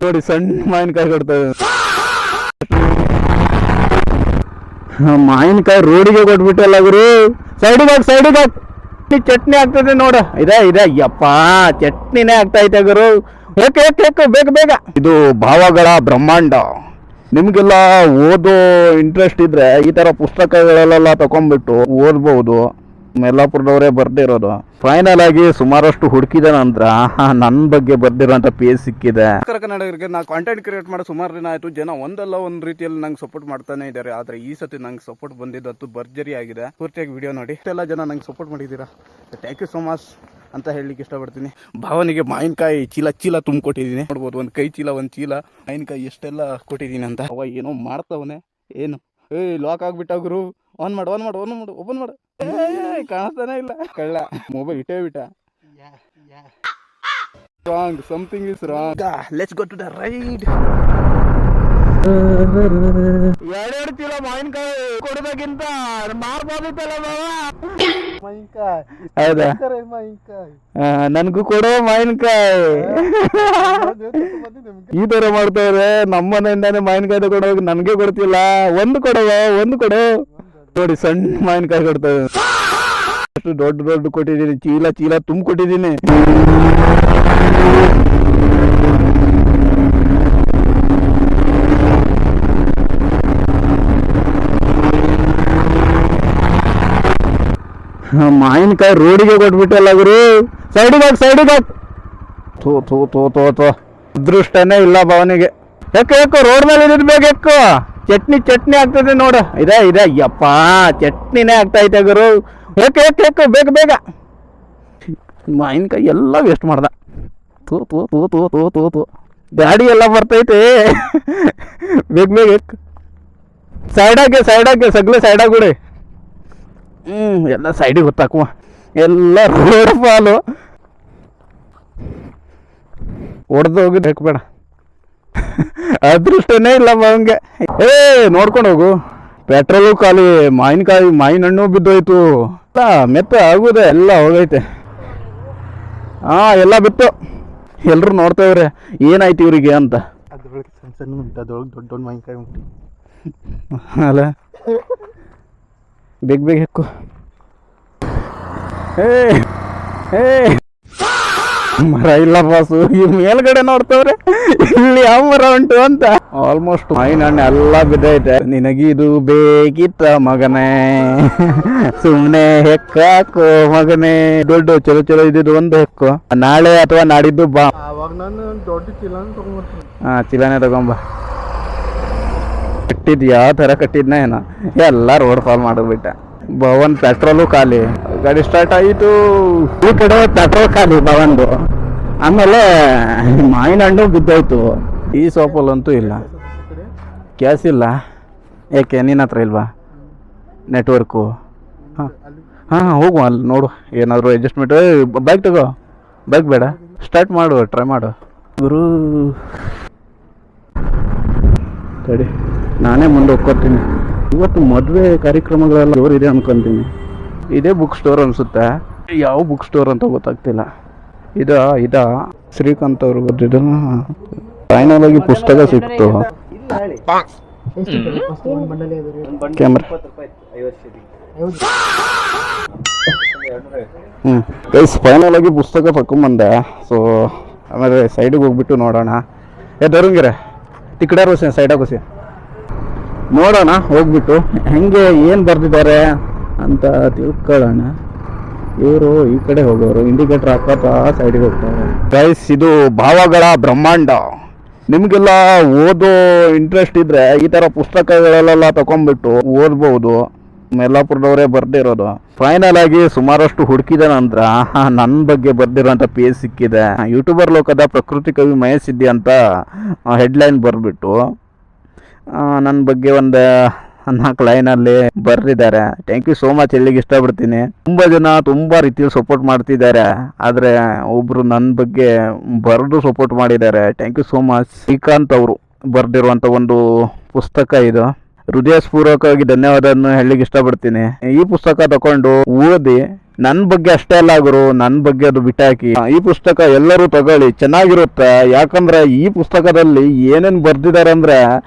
ನೋಡಿ ಸಣ್ಣ ಮಾವಿನಕಾಯಿ ಕೊಡ್ತೇವೆ. ಮಾವಿನಕಾಯಿ ರೋಡಿಗೆ ಕೊಟ್ಬಿಟ್ಟಲ್ಲ ಗುರು. ಸೈಡಿಗೆ ಹಾಕ್ ಚಟ್ನಿ ಆಗ್ತದೆ ನೋಡ. ಇದೆ ಯಪ್ಪ ಚಟ್ನಿನೇ ಆಗ್ತಾ ಐತೆ ಗುರು. ಏಕೆ ಬೇಗ. ಇದು ಭಾವಗಳ ಬ್ರಹ್ಮಾಂಡ. ನಿಮ್ಗೆಲ್ಲ ಓದೋ ಇಂಟ್ರೆಸ್ಟ್ ಇದ್ರೆ ಈ ತರ ಪುಸ್ತಕಗಳೆಲ್ಲ ತಕೊಂಡ್ಬಿಟ್ಟು ಓದ್ಬಹುದು. ಯಲ್ಲಾಪುರದವರೇ ಬರ್ದಿರೋದು. ಫೈನಲ್ ಆಗಿ ಸುಮಾರಷ್ಟು ಹುಡುಕಿದ ನಂತರ ನನ್ನ ಬಗ್ಗೆ ಬರ್ದಿರೋಂಥ ಪೇಜ್ ಸಿಕ್ಕಿದೆ. ಕನ್ನಡಿಗರಿಗೆ ನಾ ಕಾಂಟೆಂಟ್ ಕ್ರಿಯೇಟ್ ಮಾಡೋ ಸುಮಾರು ದಿನ ಆಯ್ತು. ಜನ ಒಂದಲ್ಲ ಒಂದು ರೀತಿಯಲ್ಲಿ ನಂಗೆ ಸಪೋರ್ಟ್ ಮಾಡ್ತಾನೆ ಇದ್ದಾರೆ. ಆದ್ರೆ ಈ ಸತಿ ನಂಗೆ ಸಪೋರ್ಟ್ ಬಂದಿದ್ದು ಭರ್ಜರಿ ಆಗಿದೆ. ಪೂರ್ತಿಯಾಗಿ ವಿಡಿಯೋ ನೋಡಿ. ಇಷ್ಟೆಲ್ಲ ಜನ ನಂಗೆ ಸಪೋರ್ಟ್ ಮಾಡಿದ್ದೀರಾ, ಥ್ಯಾಂಕ್ ಯು ಸೋ ಮಚ್ ಅಂತ ಹೇಳಲಿಕ್ಕೆ ಇಷ್ಟಪಡ್ತೀನಿ. ಭಾವನಿಗೆ ಮಾವಿನಕಾಯಿ ಚೀಲ ತುಂಬಿಕೊಟ್ಟಿದ್ದೀನಿ. ನೋಡ್ಬೋದು, ಒಂದು ಕೈ ಚೀಲ ಒಂದು ಚೀಲ ಮಾವಿನಕಾಯಿ ಎಷ್ಟೆಲ್ಲ ಕೊಟ್ಟಿದ್ದೀನಿ ಅಂತ. ಅವ ಏನೋ ಮಾಡ್ತಾವನೆ. ಏನು ಲಾಕ್ ಆಗ್ಬಿಟ್ಟ ಗುರು. ಆನ್ ಮಾಡು ಓಪನ್ ಮಾಡು. ಕಾಣಿಸ್ತಾನೆ ಇಲ್ಲ. ಕಳ್ಳ ಮೊಬೈಲ್ ಇಟ್ಟೇ ಬಿಟ್ಟ. Wrong, something is wrong. Let's go to the ride. ಎರಡು ಚೀಲ ಮಾವಿನಕಾಯಿ ಕೊಡೋದಕ್ಕಿಂತ ಮಾರ್ಬೋದಿತ್ತಲ್ಲ ಹೌದಾ? ನನ್ಗೂ ಕೊಡೋ ಮಾವಿನಕಾಯಿ. ಈ ತರ ಮಾಡ್ತಾವ್ರೆ. ನಮ್ಮನೆಯಿಂದಾನೆ ಮಾವಿನಕಾಯಿ ತಗೊಂಡೋಗಿ ನನ್ಗೆ ಕೊಡ್ತಿಲ್ಲ. ಒಂದು ಕೊಡು. ನೋಡಿ ಸಣ್ಣ ಮಾವಿನಕಾಯಿ ಕೊಡ್ತೇವೆ. ಅಷ್ಟು ದೊಡ್ಡ ಕೊಟ್ಟಿದ್ದೀನಿ. ಚೀಲ ತುಂಬಿಕೊಟ್ಟಿದ್ದೀನಿ. ಮಾವಿನಕಾಯಿ ರೋಡಿಗೆ ಕೊಟ್ಬಿಟ್ಟಲ್ಲ ಗುರು. ಸೈಡಿಗೆ ಹಾಕ್. ಥೋ ಅದೃಷ್ಟನೇ ಇಲ್ಲ ಭಾವನಿಗೆ. ಯಾಕೆ ರೋಡ್ ಮೇಲೆ ಇದ್ದಿದ್ ಬೇಗ ಎಕ್ಕೋ. ಚಟ್ನಿ ಆಗ್ತದೆ ನೋಡ. ಇದೆ ಯಪ್ಪ ಚಟ್ನಿನೇ ಆಗ್ತಾ ಐತೆ ಗುರು. ಏಕೆ ಬೇಗ. ಮಾವಿನಕಾಯಿ ಎಲ್ಲ ವೇಸ್ಟ್ ಮಾಡ್ದ. ತೂ ಗಾಡಿ ಎಲ್ಲ ಬರ್ತೈತೆ. ಬೇಗ ಸೈಡಾಗೆ ಸಗ್ಲೆ ಸೈಡಾಗುಡಿ. ಎಲ್ಲ ಸೈಡಿಗೆ ಹೊತ್ತಾಕುವ. ಎಲ್ಲ ರೋಡ್ ಫಾಲು ಹೊಡೆದು ಹೋಗಿದ್ದು ಬೇಡ. ಅದೃಷ್ಟನೇ ಇಲ್ಲ ಅವಂಗೆ. ನೋಡ್ಕೊಂಡು ಹೋಗು. ಪೆಟ್ರೋಲು ಖಾಲಿ, ಮಾವಿನ ಹಣ್ಣು ಬಿದ್ದೋಯ್ತು. ಮೆತ್ತ ಆಗುದೆ, ಎಲ್ಲ ಹೋಗೈತೆ. ಎಲ್ಲ ಬಿತ್ತು. ಎಲ್ರು ನೋಡ್ತೇವ್ರೆ ಏನಾಯ್ತು ಇವ್ರಿಗೆ ಅಂತ. ದೊಡ್ಡ ಮಾವಿನಕಾಯಿ ಉಂಟು ಅಲ್ಲ. ಬೇಗ ಹೆಕ್ಕು. ಮರ ಇಲ್ಲ ಬಾಸು. ಈ ಮೇಲ್ಗಡೆ ನೋಡ್ತವ್ರೆ ಇಲ್ಲಿ ಯಾವ ಮರ ಉಂಟು ಅಂತ. ಆಲ್ಮೋಸ್ಟ್ ಮಾವಿನ ಹಣ್ಣು ಎಲ್ಲ ಬಿದ್ದೈತೆ. ನಿನಗಿದು ಬೇಕಿತ್ತ ಮಗನೇ, ಸುಮ್ನೆ ಹೆಕ್ಕಾಕೋ ಮಗನೇ. ದೊಡ್ಡ ಚಲೋ ಇದ್ದಿದ್ದು ಒಂದು ಹೆಕ್ಕು. ನಾಳೆ ಅಥವಾ ನಾಡಿದ್ದು ಬಾ. ದೊಡ್ಡ ಚೀಲನೇ ತಗೊಂಬ. ಕಟ್ಟಿದ್ ಯಾವ ತರ ಕಟ್ಟಿದ್ನ ಏನೋ ಎಲ್ಲ ರೋಡ್ ಫಾಲ್ ಮಾಡಿಬಿಟ್ಟ. ಭವನ್ ಪೆಟ್ರೋಲು ಖಾಲಿ. ಗಾಡಿ ಸ್ಟಾರ್ಟ್ ಆಯಿತು. ಈ ಕಡೆ ಪೆಟ್ರೋಲ್ ಖಾಲಿ ಭವನ್ದು. ಆಮೇಲೆ ಮಾವಿನ ಹಣ್ಣು ಬಿದ್ದೋಯ್ತು. ಈ ಸೋಪಲ್ಲಂತೂ ಇಲ್ಲ, ಕ್ಯಾಶ್ ಇಲ್ಲ. ಯಾಕೆ ನಿನ್ನ ಹತ್ರ ಇಲ್ವಾ ನೆಟ್ವರ್ಕು? ಹಾಂ ಹೋಗುವ ಅಲ್ಲಿ ನೋಡು ಏನಾದರೂ ಅಡ್ಜಸ್ಟ್ಮೆಂಟ್. ಬೈಕ್ ತಗೋ. ಬೈಕ್ ಬೇಡ, ಸ್ಟಾರ್ಟ್ ಮಾಡು, ಟ್ರೈ ಮಾಡು ಗುರು. ಸರಿ ನಾನೇ ಮುಂದೆ ಹೋಗ್ಕೊತೀನಿ. ಇವತ್ತು ಮದುವೆ ಕಾರ್ಯಕ್ರಮಗಳೆಲ್ಲ ಜೋರಿದೆ ಅನ್ಕೊಂತೀನಿ. ಇದೇ ಬುಕ್ ಸ್ಟೋರ್ ಅನ್ಸುತ್ತೆ. ಯಾವ ಬುಕ್ ಸ್ಟೋರ್ ಅಂತ ಗೊತ್ತಾಗ್ತಿಲ್ಲ. ಇದ ಶ್ರೀಕಾಂತ್ ಅವರು ಬರ್ತಿದ್ದು. ಫೈನಲ್ ಆಗಿ ಪುಸ್ತಕ ಸಿಕ್ತು. ಕ್ಯಾಮ್ರಾ ಫೈನಲ್ ಆಗಿ ಪುಸ್ತಕ ತಕೊಂಬಂದೆ. ಸೊ ಆಮೇಲೆ ಸೈಡಿಗೆ ಹೋಗ್ಬಿಟ್ಟು ನೋಡೋಣ. ಧರುಂಗಿರೆ ತಿಕ್ಕಡ ರೋಸಿ ಸೈಡಾಗ ಹೋಸಿ ನೋಡೋಣ. ಹೋಗ್ಬಿಟ್ಟು ಹೆಂಗೆ ಏನು ಬರ್ದಿದ್ದಾರೆ ಅಂತ ತಿಳ್ಕೊಳ್ಳೋಣ. ಇವರು ಈ ಕಡೆ ಹೋಗೋರು, ಇಂಡಿಕೇಟರ್ ಹಾಕೋತ ಸೈಡಿಗೆ ಹೋಗ್ತಾರೆ. ಗೈಸ್, ಇದು ಭಾವಗಳ ಬ್ರಹ್ಮಾಂಡ. ನಿಮಗೆಲ್ಲ ಓದೋ ಇಂಟ್ರೆಸ್ಟ್ ಇದ್ರೆ ಈ ಥರ ಪುಸ್ತಕಗಳೆಲ್ಲ ತಕೊಂಡ್ಬಿಟ್ಟು ಓದ್ಬೋದು. ಯಲ್ಲಾಪುರದವರೇ ಬರ್ದಿರೋದು. ಫೈನಲ್ ಆಗಿ ಸುಮಾರಷ್ಟು ಹುಡುಕಿದ ನಂತರ ನನ್ನ ಬಗ್ಗೆ ಬರ್ದಿರೋಂಥ ಪೇಜ್ ಸಿಕ್ಕಿದೆ. ಯೂಟ್ಯೂಬರ್ ಲೋಕದ ಪ್ರಕೃತಿ ಕವಿ ಮಹೇಶ್ ಸಿದ್ದಿ ಅಂತ ಹೆಡ್ಲೈನ್ ಬರ್ಬಿಟ್ಟು ನನ್ನ ಬಗ್ಗೆ ಒಂದು 4 ಲೈನಲ್ಲಿ ಬರೆದಿದ್ದಾರೆ. ಥ್ಯಾಂಕ್ ಯು ಸೋ ಮಚ್ ಹೇಳಲಿಕ್ಕೆ ಇಷ್ಟಪಡ್ತೀನಿ. ತುಂಬ ಜನ ತುಂಬ ರೀತಿಯಲ್ಲಿ ಸಪೋರ್ಟ್ ಮಾಡ್ತಿದ್ದಾರೆ. ಆದರೆ ಒಬ್ಬರು ನನ್ನ ಬಗ್ಗೆ ಬರೆದು ಸಪೋರ್ಟ್ ಮಾಡಿದ್ದಾರೆ. Thank you so much. Srikanth ಅವರು ಬರೆದಿರುವಂಥ ಒಂದು ಪುಸ್ತಕ ಇದು. ಹೃದಯಪೂರ್ವಕವಾಗಿ ಧನ್ಯವಾದವನ್ನು ಹೇಳಲಿಕ್ಕೆ ಇಷ್ಟಪಡ್ತೀನಿ. ಈ ಪುಸ್ತಕ ತಗೊಂಡು ಓದಿ ನನ್ನ ಬಗ್ಗೆ ಅಷ್ಟೇ ಅಲ್ಲ ಗುರು, ನನ್ನ ಬಗ್ಗೆ ಅದು ಬಿಟ್ಟಾಕಿ ಈ ಪುಸ್ತಕ ಎಲ್ಲರೂ ತಗೊಳ್ಳಿ, ಚೆನ್ನಾಗಿರುತ್ತೆ. ಯಾಕಂದ್ರೆ ಈ ಪುಸ್ತಕದಲ್ಲಿ ಏನೇನು ಬರ್ದಿದ್ದಾರೆ ಅಂದ್ರೆ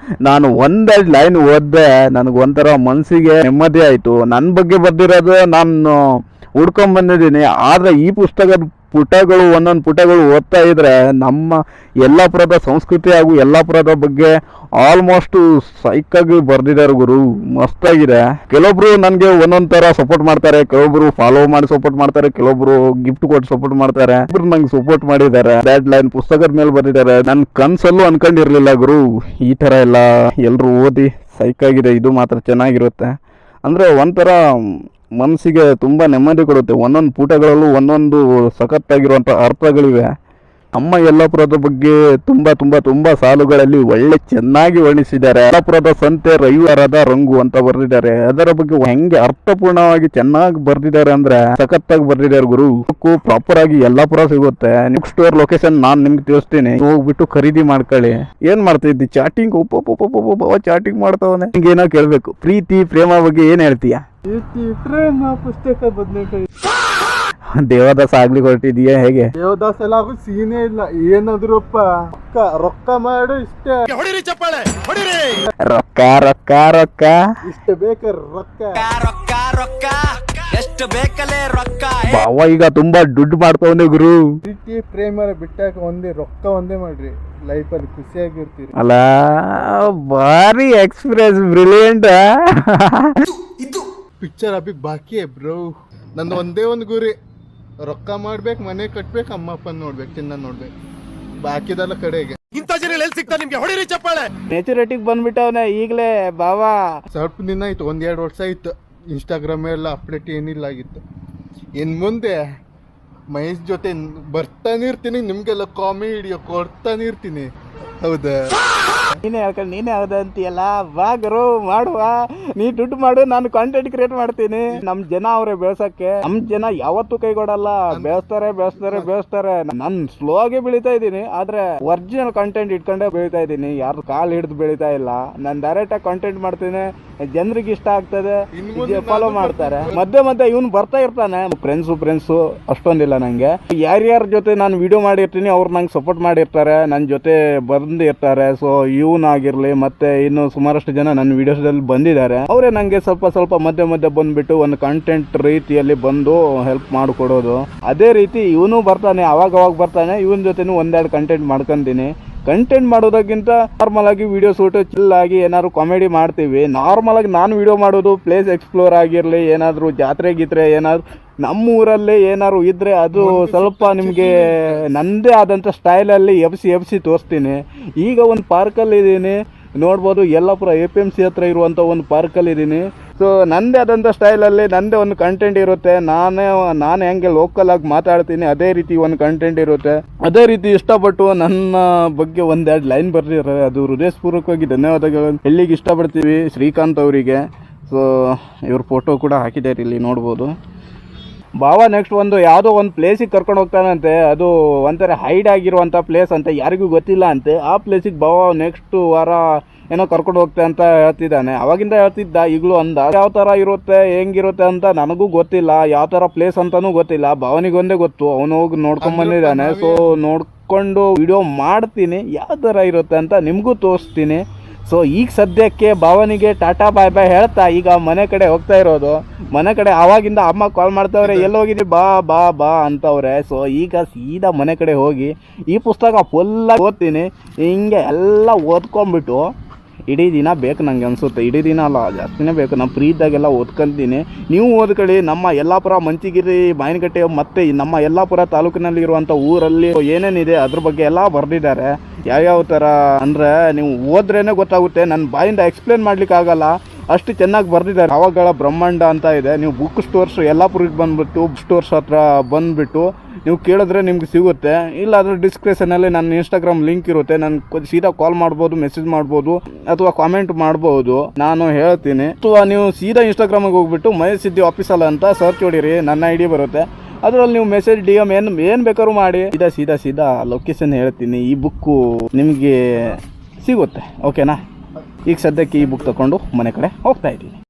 ನಾನು ಒಂದೆರಡು ಲೈನ್ ಓದ್ದೆ ನನಗೆ ಒಂಥರ ಮನಸ್ಸಿಗೆ ನೆಮ್ಮದಿ ಆಯಿತು. ನನ್ನ ಬಗ್ಗೆ ಬರ್ದಿರೋದು ನಾನು ಹುಡ್ಕೊಂಡ್ ಬಂದಿದ್ದೀನಿ. ಆದರೆ ಈ ಪುಸ್ತಕದ ಪುಟಗಳು ಒಂದೊಂದು ಪುಟಗಳು ಓದ್ತಾ ಇದ್ರೆ ನಮ್ಮ ಯಲ್ಲಾಪುರದ ಸಂಸ್ಕೃತಿ ಹಾಗೂ ಯಲ್ಲಾಪುರದ ಬಗ್ಗೆ ಆಲ್ಮೋಸ್ಟ್ ಸೈಕಾಗಿ ಬರ್ದಿದ್ದಾರೆ ಗುರು, ಮಸ್ತಾಗಿದೆ. ಕೆಲವೊಬ್ರು ನನಗೆ ಒಂದೊಂದು ಥರ ಸಪೋರ್ಟ್ ಮಾಡ್ತಾರೆ, ಕೆಲವೊಬ್ರು ಫಾಲೋ ಮಾಡಿ ಸಪೋರ್ಟ್ ಮಾಡ್ತಾರೆ, ಕೆಲವೊಬ್ರು ಗಿಫ್ಟ್ ಕೊಟ್ಟು ಸಪೋರ್ಟ್ ಮಾಡ್ತಾರೆ. ಒಬ್ರು ನಂಗೆ ಸಪೋರ್ಟ್ ಮಾಡಿದ್ದಾರೆ, ಡ್ಯಾಡ್ ಲೈನ್ ಪುಸ್ತಕದ ಮೇಲೆ ಬರ್ದಿದ್ದಾರೆ. ನನ್ನ ಕನ್ಸಲ್ಲೂ ಅನ್ಕೊಂಡಿರ್ಲಿಲ್ಲ ಗುರು ಈ ಥರ ಎಲ್ಲ ಎಲ್ಲರೂ ಓದಿ ಸೈಕಾಗಿದೆ. ಇದು ಮಾತ್ರ ಚೆನ್ನಾಗಿರುತ್ತೆ. ಅಂದರೆ ಒಂಥರ ಮನಸ್ಸಿಗೆ ತುಂಬ ನೆಮ್ಮದಿ ಕೊಡುತ್ತೆ. ಒಂದೊಂದು ಪುಟಗಳಲ್ಲೂ ಒಂದೊಂದು ಸಖತ್ತಾಗಿರುವಂಥ ಅರ್ಥಗಳಿವೆ. ನಮ್ಮ ಯಲ್ಲಾಪುರದ ಬಗ್ಗೆ ತುಂಬ ತುಂಬ ತುಂಬ ಸಾಲುಗಳಲ್ಲಿ ಒಳ್ಳೆ ಚೆನ್ನಾಗಿ ವರ್ಣಿಸಿದ್ದಾರೆ. ಯಲ್ಲಾಪುರದ ಸಂತೆ ರವಿವಾರದ ರಂಗು ಅಂತ ಬರೆದಿದ್ದಾರೆ. ಅದರ ಬಗ್ಗೆ ಹೆಂಗೆ ಅರ್ಥಪೂರ್ಣವಾಗಿ ಚೆನ್ನಾಗಿ ಬರ್ದಿದ್ದಾರೆ ಅಂದ್ರೆ ಸಖತ್ತಾಗಿ ಬರ್ದಿದ್ದಾರೆ ಗುರು. ಪ್ರಾಪರ್ ಆಗಿ ಯಲ್ಲಾಪುರ ಸಿಗುತ್ತೆ. ಬುಕ್ ಸ್ಟೋರ್ ಲೊಕೇಶನ್ ನಾನು ನಿಮ್ಗೆ ತಿಳಿಸ್ತೀನಿ, ಹೋಗ್ಬಿಟ್ಟು ಖರೀದಿ ಮಾಡ್ಕೊಳ್ಳಿ. ಏನ್ ಮಾಡ್ತಾ ಇದ್ದಿ? ಚಾಟಿಂಗ್ ಚಾಟಿಂಗ್ ಮಾಡ್ತಾವನೆ. ನಿಂಗೆ ಏನೋ ಕೇಳ್ಬೇಕು, ಪ್ರೀತಿ ಪ್ರೇಮ ಬಗ್ಗೆ ಏನ್ ಹೇಳ್ತೀಯ? ಪ್ರೇಮ ಪುಸ್ತಕ ಬದನೆಕಾಯಿ ದೇವದಾಸ ಆಗ್ಲಿ ಹೊರಟಿದೀಯ ಹೇಗೆ? ದೇವದಾಸ ಎಲ್ಲ ಆಗೋ ಸೀನೇ ಇಲ್ಲ. ಏನಾದ್ರಪ್ಪ ರೊಕ್ಕ ಮಾಡು ಇಷ್ಟೇ, ರೊಕ್ಕ ರೊಕ್ಕ ರೊಕ್ಕ ಇಷ್ಟ ಬೇಕ ರೊಕ್ಕ ರೊಕ್ಕ ರೊಕ್ಕ ಎಷ್ಟು ಬೇಕಲೇ ರೊಕ್ಕ. ಬಾವ ಈಗ ತುಂಬಾ ದುಡ್ಡು ಮಾಡ್ತಾವನೆ ಗುರು. ಪ್ರೀತಿ ಪ್ರೇಮ ಬಿಟ್ಟಾಕ ಒಂದೇ ರೊಕ್ಕ ಒಂದೇ ಮಾಡ್ರಿ, ಲೈಫಲ್ಲಿ ಖುಷಿಯಾಗಿರ್ತೀರಿ. ಅಲ್ಲ ಭಾರಿ ಎಕ್ಸ್ಪ್ರೆಸ್, ಬ್ರಿಲಿಯಂಟ್. ಪಿಕ್ಚರ್ ಅಭಿ ಬಾಕಿ ಬ್ರೋ. ನಂದು ಒಂದೇ ಒಂದು ಗುರಿ, ರೊಕ್ಕ ಮಾಡ್ಬೇಕು, ಮನೆ ಕಟ್ಬೇಕು, ಅಮ್ಮ ಅಪ್ಪನ ನೋಡ್ಬೇಕು, ಚಿನ್ನ ನೋಡ್ಬೇಕು, ಬಾಕಿದೆಲ್ಲ ಕಡೆಗೆ. ಇಂಥ ಜನ ಎಲ್ಲಿ ಸಿಗ್ತಾರೆ ನಿಮ್ಗೆ? ಹೊಡಿರಿ ಚಪ್ಪಾಳೆ. ಮೆಚುರಿಟಿಗೆ ಬಂದ್ಬಿಟ್ಟವನೆ ಈಗಲೇ ಬಾವಾ. ಸ್ವಲ್ಪ ದಿನ ಆಯ್ತು, 1-2 ವರ್ಷ ಆಯ್ತು. ಇನ್ಸ್ಟಾಗ್ರಾಮ್ ಎಲ್ಲ ಅಪ್ಡೇಟ್ ಏನಿಲ್ಲ ಆಗಿತ್ತು. ಇನ್ನು ಮುಂದೆ ಮಹೇಶ್ ಜೊತೆ ಬರ್ತಾನೆ ಇರ್ತೀನಿ, ನಿಮ್ಗೆಲ್ಲ ಕಾಮಿಡಿ ಕೊಡ್ತಾನೆ ಇರ್ತೀನಿ. ಹೌದಾ? ನೀನೇ ಹೇಳ್ಕೊಂಡು ನೀನೇ ಹೌದ ಅಂತೀಯಲ್ಲ. ಬಾ ಗುರು ಮಾಡುವ, ನೀ ದುಡ್ಡು ಮಾಡು, ನಾನು ಕಾಂಟೆಂಟ್ ಕ್ರಿಯೇಟ್ ಮಾಡ್ತೀನಿ. ನಮ್ ಜನ ಅವ್ರೆ ಬೆಳ್ಸಕ್ಕೆ. ನಮ್ ಜನ ಯಾವತ್ತೂ ಕೈಗೊಡಲ್ಲ, ಬೆಳೆಸ್ತಾರೆ. ನಾನು ಸ್ಲೋ ಆಗಿ ಬೆಳಿತಾ ಇದ್ದೀನಿ, ಆದ್ರೆ ಒರಿಜಿನಲ್ ಕಂಟೆಂಟ್ ಇಟ್ಕೊಂಡೇ ಬೆಳಿತಾ ಇದ್ದೀನಿ. ಯಾರು ಕಾಲ್ ಹಿಡಿದು ಬೆಳಿತಾ ಇಲ್ಲ. ನಾನು ಡೈರೆಕ್ಟ್ ಆಗಿ ಕಂಟೆಂಟ್ ಮಾಡ್ತೀನಿ, ಜನರಿಗೆ ಇಷ್ಟ ಆಗ್ತದೆ, ಫಾಲೋ ಮಾಡ್ತಾರೆ. ಮಧ್ಯೆ ಇವನು ಬರ್ತಾ ಇರ್ತಾನೆ. ಫ್ರೆಂಡ್ಸು ಅಷ್ಟೊಂದಿಲ್ಲ ನಂಗೆ. ಯಾರ್ಯಾರ ಜೊತೆ ನಾನು ವಿಡಿಯೋ ಮಾಡಿರ್ತೀನಿ ಅವ್ರು ನಂಗೆ ಸಪೋರ್ಟ್ ಮಾಡಿರ್ತಾರೆ, ನನ್ನ ಜೊತೆ ಬಂದಿರ್ತಾರೆ. ಸೊ ಇವನಾಗಿರ್ಲಿ ಮತ್ತೆ ಇನ್ನು ಸುಮಾರಷ್ಟು ಜನ ನನ್ನ ವಿಡಿಯೋಸ್ದಲ್ಲಿ ಬಂದಿದ್ದಾರೆ. ಅವರೇ ನಂಗೆ ಸ್ವಲ್ಪ ಮಧ್ಯೆ ಬಂದ್ಬಿಟ್ಟು ಒಂದು ಕಂಟೆಂಟ್ ರೀತಿಯಲ್ಲಿ ಬಂದು ಹೆಲ್ಪ್ ಮಾಡಿಕೊಡೋದು. ಅದೇ ರೀತಿ ಇವನು ಬರ್ತಾನೆ, ಅವಾಗ ಬರ್ತಾನೆ. ಇವನ್ ಜೊತೆನೂ ಒಂದೆರಡು ಕಂಟೆಂಟ್ ಮಾಡ್ಕೊಂತೀನಿ. ಕಂಟೆಂಟ್ ಮಾಡೋದಕ್ಕಿಂತ ನಾರ್ಮಲ್ ಆಗಿ ವಿಡಿಯೋ ಶೂಟ್ ಚಿಲ್ ಆಗಿ ಏನಾದ್ರು ಕಾಮಿಡಿ ಮಾಡ್ತೀವಿ. ನಾರ್ಮಲ್ ಆಗಿ ನಾನು ವಿಡಿಯೋ ಮಾಡೋದು ಪ್ಲೇಸ್ ಎಕ್ಸ್ಪ್ಲೋರ್ ಆಗಿರಲಿ, ಏನಾದರೂ ಜಾತ್ರೆ ಗೀತ್ರೆ ಏನಾದ್ರು ನಮ್ಮೂರಲ್ಲಿ ಏನಾದ್ರು ಇದ್ರೆ ಅದು ಸ್ವಲ್ಪ ನಿಮಗೆ ನನ್ನದೇ ಆದಂಥ ಸ್ಟೈಲಲ್ಲಿ ಎಬ್ಸಿ ತೋರಿಸ್ತೀನಿ. ಈಗ ಒಂದು ಪಾರ್ಕಲ್ಲಿ ಇದ್ದೀನಿ ನೋಡ್ಬೋದು, ಯಲ್ಲಾಪುರ APMC ಹತ್ರ ಇರುವಂಥ ಒಂದು ಪಾರ್ಕಲ್ಲಿ ಇದ್ದೀನಿ. ಸೊ ನನ್ನದೇ ಆದಂಥ ಸ್ಟೈಲಲ್ಲಿ ನನ್ನದೇ ಒಂದು ಕಂಟೆಂಟ್ ಇರುತ್ತೆ. ನಾನು ಹೆಂಗೆ ಲೋಕಲ್ ಆಗಿ ಮಾತಾಡ್ತೀನಿ ಅದೇ ರೀತಿ ಒಂದು ಕಂಟೆಂಟ್ ಇರುತ್ತೆ. ಅದೇ ರೀತಿ ಇಷ್ಟಪಟ್ಟು ನನ್ನ ಬಗ್ಗೆ ಒಂದೆರಡು ಲೈನ್ ಬರ್ದಿದ್ದಾರೆ, ಅದು ಹೃದಯಪೂರ್ವಕವಾಗಿ ಧನ್ಯವಾದಗಳು ಎಲ್ಲಿಗೆ ಇಷ್ಟಪಡ್ತೀವಿ ಶ್ರೀಕಾಂತ್ ಅವರಿಗೆ. ಸೊ ಇವ್ರ ಫೋಟೋ ಕೂಡ ಹಾಕಿದ್ದಾರೆ, ಇಲ್ಲಿ ನೋಡ್ಬೋದು. ಬಾವ ನೆಕ್ಸ್ಟ್ ಯಾವುದೋ ಒಂದು ಪ್ಲೇಸಿಗೆ ಕರ್ಕೊಂಡು ಹೋಗ್ತಾನಂತೆ. ಅದು ಒಂಥರ ಹೈಡ್ ಆಗಿರುವಂಥ ಪ್ಲೇಸ್ ಅಂತ, ಯಾರಿಗೂ ಗೊತ್ತಿಲ್ಲ ಅಂತೆ. ಆ ಪ್ಲೇಸಿಗೆ ಬಾವ ನೆಕ್ಸ್ಟ್ ವಾರ ಏನೋ ಕರ್ಕೊಂಡು ಹೋಗ್ತೆ ಅಂತ ಹೇಳ್ತಿದ್ದಾನೆ. ಅವಾಗಿಂದ ಹೇಳ್ತಿದ್ದ, ಈಗಲೂ ಅಂದ. ಯಾವ ಥರ ಇರುತ್ತೆ ಹೆಂಗಿರುತ್ತೆ ಅಂತ ನನಗೂ ಗೊತ್ತಿಲ್ಲ, ಯಾವ ಥರ ಪ್ಲೇಸ್ ಅಂತಲೂ ಗೊತ್ತಿಲ್ಲ. ಭಾವನಿಗೊಂದೇ ಗೊತ್ತು, ಅವನು ಹೋಗಿ ನೋಡ್ಕೊಂಡು ಬಂದಿದ್ದಾನೆ. ಸೊ ನೋಡ್ಕೊಂಡು ವಿಡಿಯೋ ಮಾಡ್ತೀನಿ, ಯಾವ ಥರ ಇರುತ್ತೆ ಅಂತ ನಿಮಗೂ ತೋರಿಸ್ತೀನಿ. ಸೊ ಈಗ ಸದ್ಯಕ್ಕೆ ಭಾವನಿಗೆ ಟಾಟಾ ಬಾಯ್ ಬಾಯ್ ಹೇಳ್ತಾ ಈಗ ಮನೆ ಕಡೆ ಹೋಗ್ತಾ ಇರೋದು. ಮನೆ ಕಡೆ ಆವಾಗಿಂದ ಅಮ್ಮ ಕಾಲ್ ಮಾಡ್ತಾವ್ರೆ, ಎಲ್ಲೋಗಿದ್ರಿ ಬಾ ಅಂತವ್ರೆ. ಸೊ ಈಗ ಸೀದಾ ಮನೆ ಕಡೆ ಹೋಗಿ ಈ ಪುಸ್ತಕ ಫುಲ್ಲಾಗಿ ಓದ್ತೀನಿ. ಹಿಂಗೆ ಎಲ್ಲ ಓದ್ಕೊಂಡ್ಬಿಟ್ಟು ಇಡೀ ದಿನ ಬೇಕು ನನಗೆ ಅನಿಸುತ್ತೆ. ಇಡೀ ದಿನ ಅಲ್ಲ, ಜಾಸ್ತಿನೇ ಬೇಕು. ನಾನು ಫ್ರೀ ಇದ್ದಾಗೆಲ್ಲ ಓದ್ಕೊಂತೀನಿ. ನೀವು ಓದ್ಕೊಳ್ಳಿ. ನಮ್ಮ ಯಲ್ಲಾಪುರ, ಮಂಚಿಗಿರಿ, ಬಾಯನಕಟ್ಟೆ ಮತ್ತು ನಮ್ಮ ಯಲ್ಲಾಪುರ ತಾಲೂಕಿನಲ್ಲಿರುವಂಥ ಊರಲ್ಲಿ ಏನೇನಿದೆ ಅದ್ರ ಬಗ್ಗೆ ಎಲ್ಲ ಬರೆದಿದ್ದಾರೆ. ಯಾವ್ಯಾವ ಥರ ಅಂದರೆ ನೀವು ಓದ್ರೇ ಗೊತ್ತಾಗುತ್ತೆ. ನನ್ನ ಬಾಯಿಂದ ಎಕ್ಸ್ಪ್ಲೇನ್ ಮಾಡಲಿಕ್ಕಾಗಲ್ಲ, ಅಷ್ಟು ಚೆನ್ನಾಗಿ ಬರೆದಿದ್ದಾರೆ. ಅವಾಗಳ ಬ್ರಹ್ಮಾಂಡ ಅಂತ ಇದೆ. ನೀವು ಬುಕ್ ಸ್ಟೋರ್ಸ್ ಯಲ್ಲಾಪುರಕ್ಕೆ ಬಂದುಬಿಟ್ಟು ಬುಕ್ ಸ್ಟೋರ್ಸ್ ಹತ್ರ ಬಂದುಬಿಟ್ಟು ನೀವು ಕೇಳಿದ್ರೆ ನಿಮ್ಗೆ ಸಿಗುತ್ತೆ. ಇಲ್ಲಾಂದರೆ ಡಿಸ್ಕ್ರಿಪ್ಷನಲ್ಲಿ ನನ್ನ ಇನ್ಸ್ಟಾಗ್ರಾಮ್ ಲಿಂಕ್ ಇರುತ್ತೆ, ನಾನು ಸೀದಾ ಕಾಲ್ ಮಾಡ್ಬೋದು, ಮೆಸೇಜ್ ಮಾಡ್ಬೋದು ಅಥವಾ ಕಾಮೆಂಟ್ ಮಾಡ್ಬೋದು, ನಾನು ಹೇಳ್ತೀನಿ. ಅಥವಾ ನೀವು ಸೀದಾ ಇನ್ಸ್ಟಾಗ್ರಾಮಿಗೆ ಹೋಗ್ಬಿಟ್ಟು ಮಹೇಶ್ ಸಿದ್ದಿ ಆಫೀಸಲ್ಲ ಅಂತ ಸರ್ಚ್ ಹೊಡೀರಿ, ನನ್ನ ಐಡಿ ಬರುತ್ತೆ. ಅದರಲ್ಲಿ ನೀವು ಮೆಸೇಜ್ DM ಏನು ಬೇಕಾದ್ರೂ ಮಾಡಿ ಸೀದಾ ಲೊಕೇಶನ್ ಹೇಳ್ತೀನಿ. ಈ ಬುಕ್ಕು ನಿಮಗೆ ಸಿಗುತ್ತೆ, ಓಕೆನಾ? ಈಗ ಸದ್ಯಕ್ಕೆ ಈ ಬುಕ್ ತಗೊಂಡು ಮನೆ ಕಡೆ ಹೋಗ್ತಾ ಇದ್ದೀನಿ.